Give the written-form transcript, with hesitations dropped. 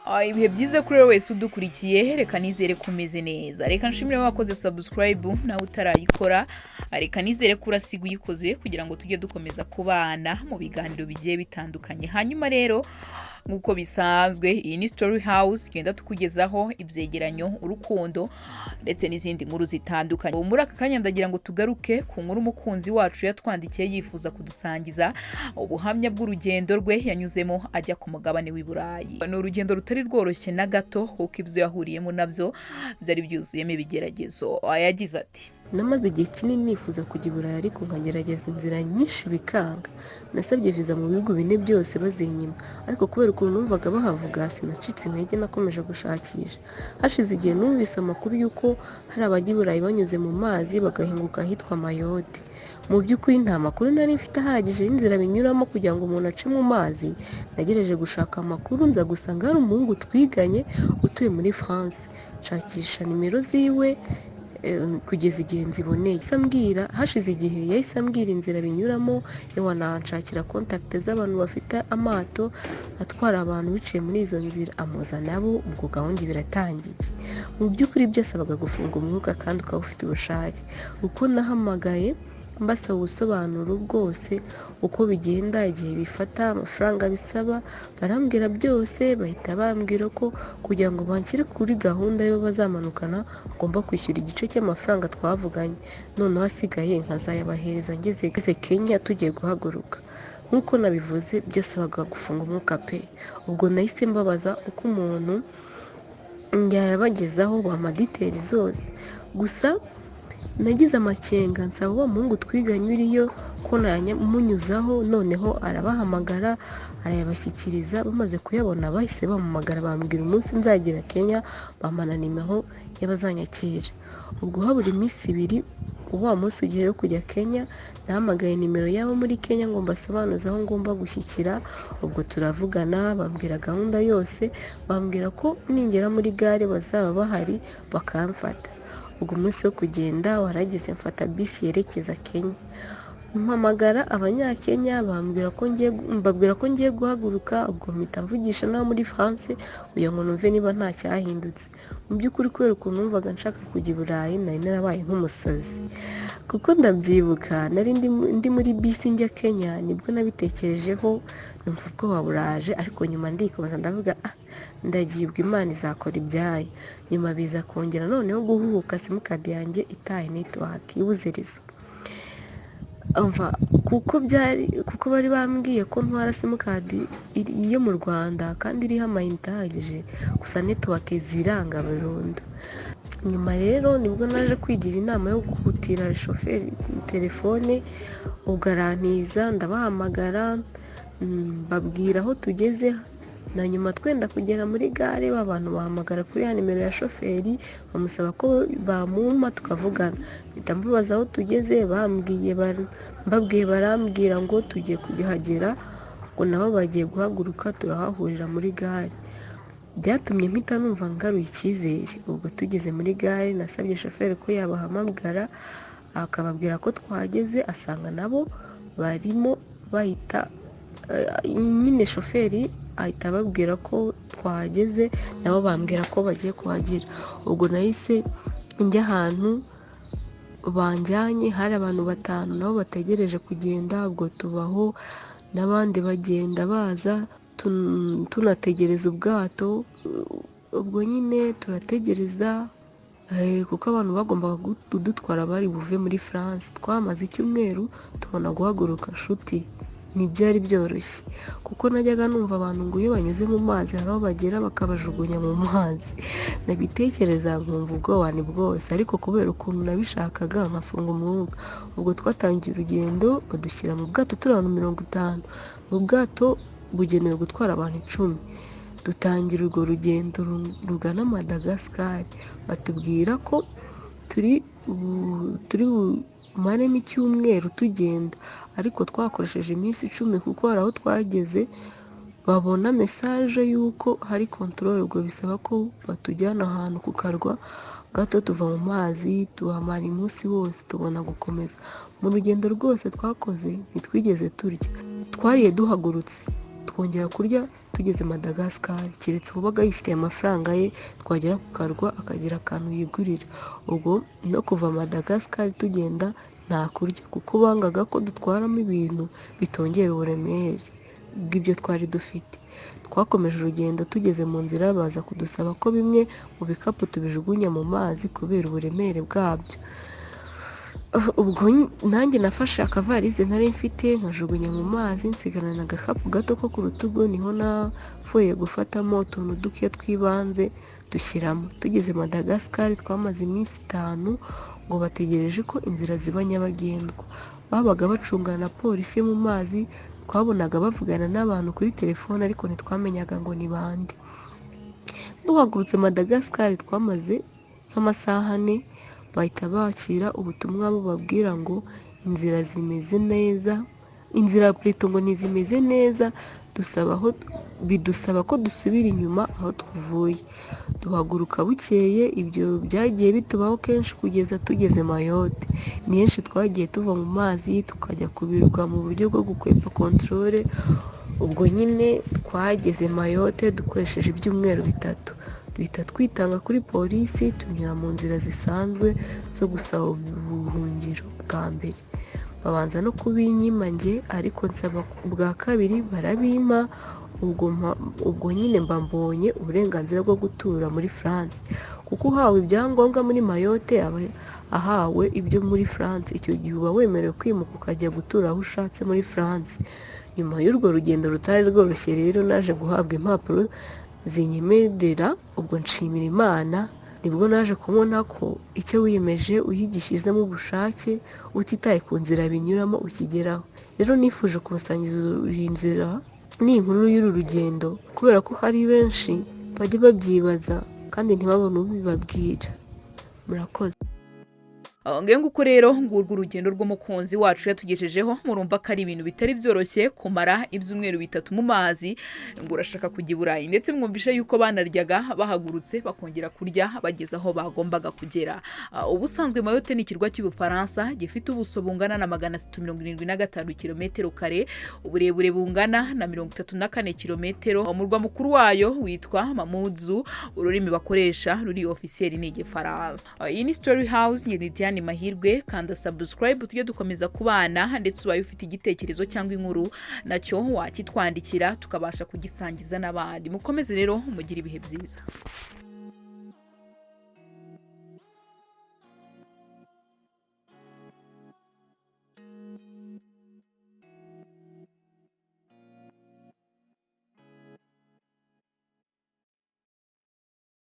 Ibihe byiza kuri wowe wese udukurikiye, reka nizere ko umeze neza. Reka nshimire wakoze subscribe nawe utarayikora. Reka nizere ko urasiga uyikoze kugira ngo tujye dukomeza kubana mu biganiro bigiye bitandukanye. Hanyuma rero nk'uko bisanzwe, iyi ni Story House, genda tukugezaho ibyegeranyo, urukundo ndetse n'izindi nkuru zitandukanye. Muri aka kanya ndagira ngo tugaruke ku nkuru umukunzi wacu yatwandikiye yifuza kudusangiza ubuhamya bw'urugendo rwe yanyuzemo ajya ku mugabane w'i Burayi. Ni urugendo rutari rworoshye na gato kuko ibyo yahuriyemo nabyo byari byuzuyemo ibigeragezo. Yagize ati: namaze igihe kinini nifuza kujya i Burayi ariko nkagerageza inzira nyinshi bikanga. Nasabye viza mu bihugu bine byose bazinyima, ariko kubera ukuntu numvaga bahavuga sinacitse intege, nakomeje gushakisha. Hashize igihe numvise amakuru y'uko hari abajya i Burayi banyuze mu mazi bagahinguka ahitwa Mayotte. Mu by'ukuri nta makuru nari mfite ahagije y'inzira binyuramo kugira ngo umuntu ace mu mazi. Nagerageje gushaka amakuru, nza gusanga hari umuhungu twiganye utuye muri France. Nshakisha nimero ziwe kugeza igihe nziboneye. Hashize igihe yahise ambwira inzira binyuramo, wananshakira contact z'abantu bafite amato atwara abantu biciye muri izo nzira, amuza nabo. Ubwo gahunda biratangiye. Mu by'ukuri byasabaga gufunga umwuka kandi ukaba ufite ubushake. Uko nahamagaye mbasaba ubusobanuro bwose uko bigenda, igihe bifata, amafaranga bisaba, barambwira byose. Bahita bambwira ko kugira ngo banshyire kuri gahunda yo bazamanukana ngomba kwishyura igice cy'amafaranga twavuganye, noneho asigaye nkazayabahereza ngeze Kenya tugiye guhaguruka. Nk'uko nabivuze byasabaga gufunga umwuka pe. Ubwo nahise mbabaza uko umuntu yayabagezaho amadeteri zose. Gusa nagize amakenga, nsaba uwo muhungu twiganye uriyo ko namunyuzaho, noneho arabahamagara arayabashyikiriza. Bamaze kuyabona bahise bampamagara bambwira umunsi nzagera Kenya, bampana nimero y'abazanyakira. Ubwo habura iminsi ibiri wa munsi ugiye rero kujya Kenya, nahamagaye nimero yabo muri Kenya ngo mbasobanuze aho ngomba gushyikira. Ubwo turavugana, bambwira gahunda yose, bambwira ko ningera muri gare bazaba bahari bakamfata. Ubwo umunsi wo kugenda warageze, mfata bisi yerekeza Kenya. Mpamagara abanyakenya mbabwira ko ngiye guhaguruka. Ubwo mpita mvugisha n'abo muri France kugira ngo numve niba nta cyahindutse. Mu by'ukuri kubera ukuntu numvaga nshaka kujya i Burayi, nari narabaye nk'umusazi kuko ndabyibuka nari ndi muri bisi njya Kenya, nibwo nabitekerejeho numva ubwoba buraje, ariko nyuma ndikoza ndavuga ndagibwa, Imana izakora ibyayo. Nyuma biza kongera noneho guhuhuka, simukadi yanjye itaye network ibuze rezo. Kuko bari bambwiye ko ntwara simukadi yo mu Rwanda kandi iriho amayinite ahagije, gusa network ziranga burundu. Nyuma rero nibwo naje kwigira inama yo gukutira shoferi telefone. Ubwo arantiza, ndabahamagara mbabwira aho tugeze. Na nyuma twenda kugera muri gare, abantu bahamagara kuri ya nimero ya shoferi bamusaba ko bamuma tukavugana. Mpita mbabaza aho tugeze, mbabwiye barambwira ngo tugiye kugihagera, ngo nabo bagiye guhaguruka turahahurira muri gare. Byatumye mpita numva ngaruye icyizere. Ubwo tugeze muri gare nasabye shoferi ko yabahamagara akababwira ko twageze, asanga nabo barimo bahita nyine shoferi ahita ababwira ko twahageze, nabo bambwira ko bagiye kuhagera. Ubwo nahise njya ahantu banjyanye, hari abantu 5 nabo bategereje kugenda. Ubwo tubaho n'abandi bagenda baza, tunategereza ubwato. Ubwo nyine turategereza kuko abantu bagombaga kudutwara bari buve muri France. Twamaze icyumweru tubona guhaguruka nshuti. Ntibyari byoroshye kuko najyaga numva abantu ngo iyo banyuze mu mazi hari aho bagera bakabajugunya mu mazi. Nabitekereza nkumva ubwoba ni bwose, ariko kubera ukuntu nabishakaga nkafunga umwuka. Ubwo twatangiye urugendo, badushyira mu bwato turi abantu 50. Mu bwato bugenewe gutwara abantu 10. Dutangira urwo rugendo rugana Madagascar. Batubwira ko turi bumaremo icyumweru tugenda, ariko twakoresheje iminsi 10 kuko hari aho twageze babona message y'uko hari control. Ubwo bisaba ko batujyana ahantu ku karwa gato, tuva mu mazi tuhamara umunsi wose tubona gukomeza. Mu rugendo rwose twakoze ntitwigeze turya, twariye duhagurutse twongera kurya tugeze Madagascar, keretse uwabaga yifitiye amafaranga ye twagera ku karwa akagira akantu yigurira. Ubwo no kuva Madagascar tugenda nta kurya kuko bangaga ko dutwaramo ibintu bitongera uburemere bw'ibyo twari dufite. Twakomeje urugendo, tugeze mu nzira baza kudusaba ko bimwe mu bikapu tubijugunya mu mazi kubera uburemere bwabyo. Ubwo nanjye nafashe akavarize nari mfite nkajugunya mu mazi, nsigarana agakapu gato ko ku rutugu, niho navuye gufatamo utuntu duke tw'ibanze dushyiramo. Tugeze Madagascar twamaze iminsi 5 ngo bategereje ko inzira ziba nyabagendwa. Babaga bacungana na polisi mu mazi, twabonaga bavugana n'abantu kuri telefone ariko ntitwamenyaga ngo ni bande. Duhagurutse Madagascar twamaze nk'amasaha 4 bahita bakira ubutumwa bubabwira ngo inzira zimeze neza, inzira plutôt ngo ntizimeze neza, bidusaba ko dusubira inyuma aho tuvuye. Duhaguruka bukeye, ibyo byagiye bitubaho kenshi kugeza tugeze Mayotte. Ni henshi twagiye tuva mu mazi tukajya kubirwa mu buryo bwo gukwepa controle. Ubwo nyine twageze Mayotte dukoresheje ibyumweru 3, duhita twitanga kuri polisi, tunyura mu nzira zisanzwe zo gusaba ubuhungiro bwa mbere. Babanza no kubinyima njye, ariko nsaba ubwa kabiri barabimpa. Ubwo nyine mba mbonye uburenganzira bwo gutura muri France, kuko uhawe ibyangombwa muri Mayotte aba ahawe ibyo muri France. Icyo gihe uba wemerewe kwimuka ukajya gutura aho ushatse muri France. Nyuma y'urwo rugendo rutari rworoshye rero naje guhabwa impapuro zinyemerera. Ubwo nshimira Imana, nibwo naje kubona ko icyo wiyemeje uyigishyizemo ubushake utitaye ku nzira binyuramo ukigeraho. Rero nifuje kubasangiza iyi nzira n'inkuru y'uru rugendo, kubera ko hari benshi bajya babyibaza kandi ntibabone ubibabwira. Murakoze. Nguko rero ngurwo urugendo rw'umukunzi wacu yatugejejeho. Murumva ko ari ibintu bitari byoroshye kumara ibyumweru 3 mu mazi ngo urashaka kujya i Burayi, ndetse mwumvishe yuko banaryaga bahagurutse bakongera kurya bageze aho bagombaga kugera. Ubusanzwe Mayotte ni ikirwa cy'Ubufaransa gifite ubuso bungana na 375 km², uburebure bungana na 34 km. Umurwa mukuru wayo witwa Mamoudzou, ururimi bakoresha ruri officiel ni Igifaransa. Iyi ni Story House Diane Mahirwe. Kanda subscribe tujye dukomeza kubana, ndetse ubaye ufite igitekerezo cyangwa inkuru nacyo wakitwandikira tukabasha kugisangiza n'abandi. Mukomeze rero mugire ibihe byiza.